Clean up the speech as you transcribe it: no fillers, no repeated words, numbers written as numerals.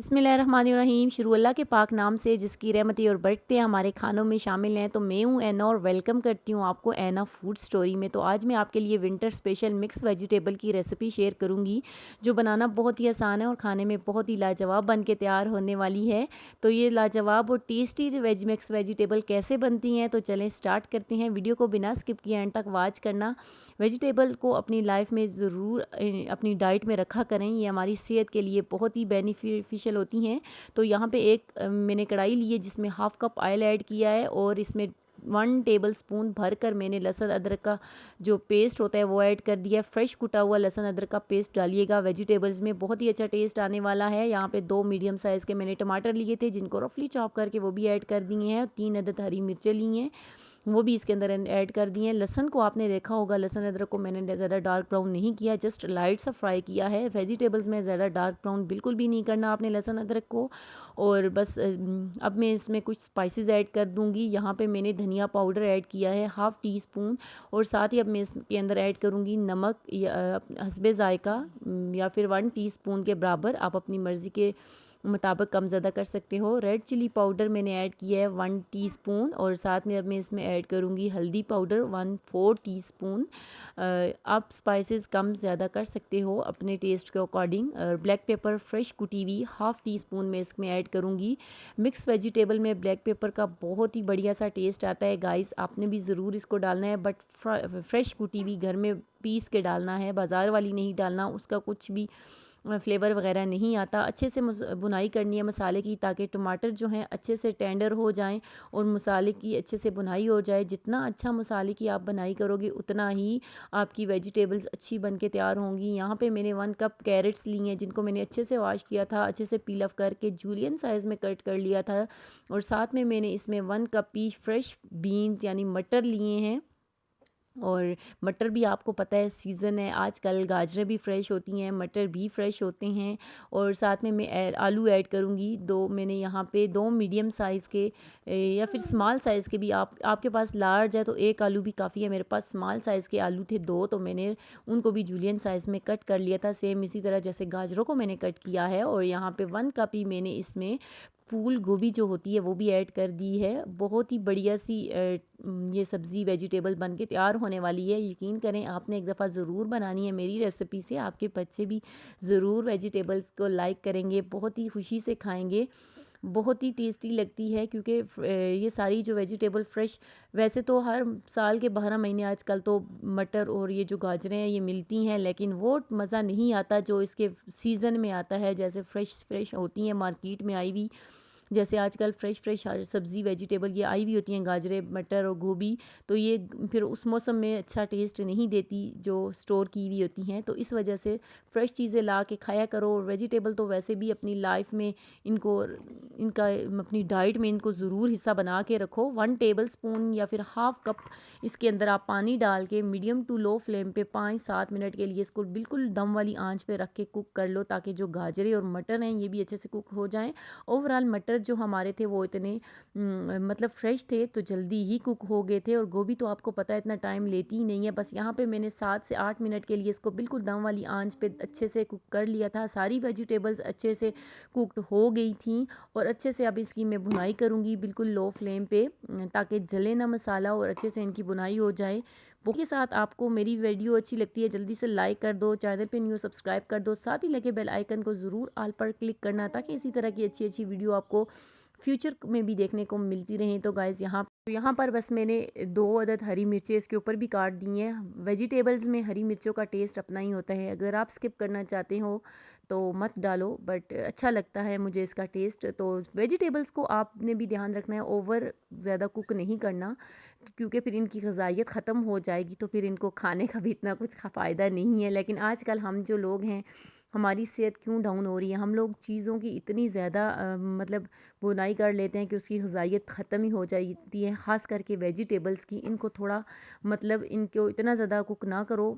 बिस्मिल्लाहिर्रहमानिर्रहीम। शुरू अल्लाह के पाक नाम से जिसकी रहमतें और बरकतें हमारे खानों में शामिल हैं। तो मैं हूँ ऐना और वेलकम करती हूँ आपको ऐना फूड स्टोरी में। तो आज मैं आपके लिए विंटर स्पेशल मिक्स वेजिटेबल की रेसिपी शेयर करूँगी जो बनाना बहुत ही आसान है और खाने में बहुत ही लाजवाब बन के तैयार होने वाली है। तो ये लाजवाब और टेस्टी मिक्स वेजिटेबल कैसे बनती हैं, तो चलें स्टार्ट करते हैं। वीडियो को बिना स्किप किए एंड तक वॉच करना। वेजिटेबल को अपनी लाइफ में ज़रूर अपनी डाइट में रखा करें, ये हमारी सेहत के लिए बहुत ही बेनिफिशियल होती हैं। तो यहाँ पे एक मैंने कढ़ाई ली है जिसमें हाफ़ कप ऑयल ऐड किया है और इसमें 1 टेबल स्पून भर कर मैंने लहसुन अदरक का जो पेस्ट होता है वो ऐड कर दिया। फ्रेश कुटा हुआ लहसुन अदरक का पेस्ट डालिएगा वेजिटेबल्स में, बहुत ही अच्छा टेस्ट आने वाला है। यहाँ पे 2 मीडियम साइज़ के मैंने टमाटर लिए थे जिनको रफली चॉप करके वो भी ऐड कर दिए हैं। 3 अदद हरी मिर्चें ली हैं, वो भी इसके अंदर ऐड कर दिए हैं। लहसन को आपने देखा होगा, लहसन अदरक को मैंने ज़्यादा डार्क ब्राउन नहीं किया, जस्ट लाइट सा फ्राई किया है। वेजिटेबल्स में ज़्यादा डार्क ब्राउन बिल्कुल भी नहीं करना आपने लहसन अदरक को। और बस अब मैं इसमें कुछ स्पाइसेस ऐड कर दूंगी। यहाँ पे मैंने धनिया पाउडर ऐड किया है हाफ़ टी स्पून, और साथ ही अब मैं इसके अंदर ऐड करूँगी नमक हस्बे ज़ायका या फिर 1 टीस्पून के बराबर, आप अपनी मर्ज़ी के मुताबिक कम ज़्यादा कर सकते हो। रेड चिली पाउडर मैंने ऐड किया है 1 टीस्पून, और साथ में अब मैं इसमें ऐड करूँगी हल्दी पाउडर 1/4 टीस्पून। आप स्पाइसेस कम ज़्यादा कर सकते हो अपने टेस्ट के अकॉर्डिंग। ब्लैक पेपर फ्रेश कुटी हुई हाफ़ टी स्पून मैं इसमें ऐड करूँगी। मिक्स वेजिटेबल में ब्लैक पेपर का बहुत ही बढ़िया सा टेस्ट आता है गाइस, आपने भी ज़रूर इसको डालना है, बट फ्रेश कुटी हुई घर में पीस के डालना है, बाज़ार वाली नहीं डालना, उसका कुछ भी फ्लेवर वगैरह नहीं आता। अच्छे से बुनाई करनी है मसाले की, ताकि टमाटर जो हैं अच्छे से टेंडर हो जाएं और मसाले की अच्छे से बुनाई हो जाए। जितना अच्छा मसाले की आप बुनाई करोगे उतना ही आपकी वेजिटेबल्स अच्छी बन के तैयार होंगी। यहाँ पे मैंने 1 कप कैरेट्स लिए हैं जिनको मैंने अच्छे से वॉश किया था, अच्छे से पील ऑफ करके जूलियन साइज़ में कट कर लिया था। और साथ में मैंने इसमें 1 कप ही फ्रेश बीन्स यानी मटर लिए हैं। और मटर भी आपको पता है सीज़न है आजकल, गाजरें भी फ्रेश होती हैं, मटर भी फ्रेश होते हैं। और साथ में मैं आलू ऐड करूँगी। मैंने यहाँ पे 2 मीडियम साइज़ के या फिर स्मॉल साइज़ के भी, आपके पास लार्ज है तो 1 आलू भी काफ़ी है। मेरे पास स्मॉल साइज़ के आलू थे 2, तो मैंने उनको भी जूलियन साइज़ में कट कर लिया था, सेम इसी तरह जैसे गाजरों को मैंने कट किया है। और यहाँ पे 1 कप ही मैंने इसमें फूल गोभी जो होती है वो भी ऐड कर दी है। बहुत ही बढ़िया सी ये सब्ज़ी वेजिटेबल बन के तैयार होने वाली है। यकीन करें आपने एक दफ़ा ज़रूर बनानी है मेरी रेसिपी से, आपके बच्चे भी ज़रूर वेजिटेबल्स को लाइक करेंगे, बहुत ही खुशी से खाएंगे। बहुत ही टेस्टी लगती है क्योंकि ये सारी जो वेजिटेबल फ्रेश, वैसे तो हर साल के 12 महीने आजकल तो मटर और ये जो गाजरें हैं ये मिलती हैं, लेकिन वो मज़ा नहीं आता जो इसके सीज़न में आता है। जैसे फ्रेश होती हैं मार्केट में आई हुई, जैसे आजकल फ्रेश हर सब्ज़ी वेजिटेबल ये आई हुई होती हैं, गाजरें मटर और गोभी, तो ये फिर उस मौसम में अच्छा टेस्ट नहीं देती जो स्टोर की हुई होती हैं। तो इस वजह से फ़्रेश चीज़ें ला के खाया करो। और वेजिटेबल तो वैसे भी अपनी लाइफ में इनका अपनी डाइट में इनको ज़रूर हिस्सा बना के रखो। 1 टेबल स्पून या फिर हाफ़ कप इसके अंदर आप पानी डाल के मीडियम टू लो फ्लेम पे 5-7 मिनट के लिए इसको बिल्कुल दम वाली आंच पे रख के कुक कर लो, ताकि जो गाजरें और मटर हैं ये भी अच्छे से कुक हो जाएं। ओवरऑल मटर जो हमारे थे वो इतने मतलब फ्रेश थे तो जल्दी ही कुक हो गए थे, और गोभी तो आपको पता है इतना टाइम लेती ही नहीं है। बस यहाँ पे मैंने 7 से 8 मिनट के लिए इसको बिल्कुल दम वाली आंच पे अच्छे से कुक कर लिया था। सारी वेजिटेबल्स अच्छे से कुकड हो गई थी, और अच्छे से अब इसकी मैं भुनाई करूँगी बिल्कुल लो फ्लेम पे, ताकि जले ना मसाला और अच्छे से इनकी भुनाई हो जाए। के साथ आपको मेरी वीडियो अच्छी लगती है जल्दी से लाइक कर दो, चैनल पे न्यू सब्सक्राइब कर दो, साथ ही लगे बेल आइकन को ज़रूर ऑल पर क्लिक करना, ताकि इसी तरह की अच्छी अच्छी वीडियो आपको फ्यूचर में भी देखने को मिलती रहें। तो गाइज़ यहाँ पर बस मैंने 2 अदद हरी मिर्चें इसके ऊपर भी काट दी हैं। वेजिटेबल्स में हरी मिर्चों का टेस्ट अपना ही होता है, अगर आप स्किप करना चाहते हो तो मत डालो, बट अच्छा लगता है मुझे इसका टेस्ट। तो वेजिटेबल्स को आपने भी ध्यान रखना है, ओवर ज़्यादा कुक नहीं करना, क्योंकि फिर इनकी ग़िज़ाइयत ख़त्म हो जाएगी, तो फिर इनको खाने का भी इतना कुछ फ़ायदा नहीं है। लेकिन आजकल हम जो लोग हैं, हमारी सेहत क्यों डाउन हो रही है, हम लोग चीज़ों की इतनी ज़्यादा मतलब बुनाई कर लेते हैं कि उसकी ग़िज़ाइयत ख़त्म ही हो जाती है। ख़ास करके वेजिटेबल्स की, इनको थोड़ा मतलब इनको इतना ज़्यादा कुक ना करो,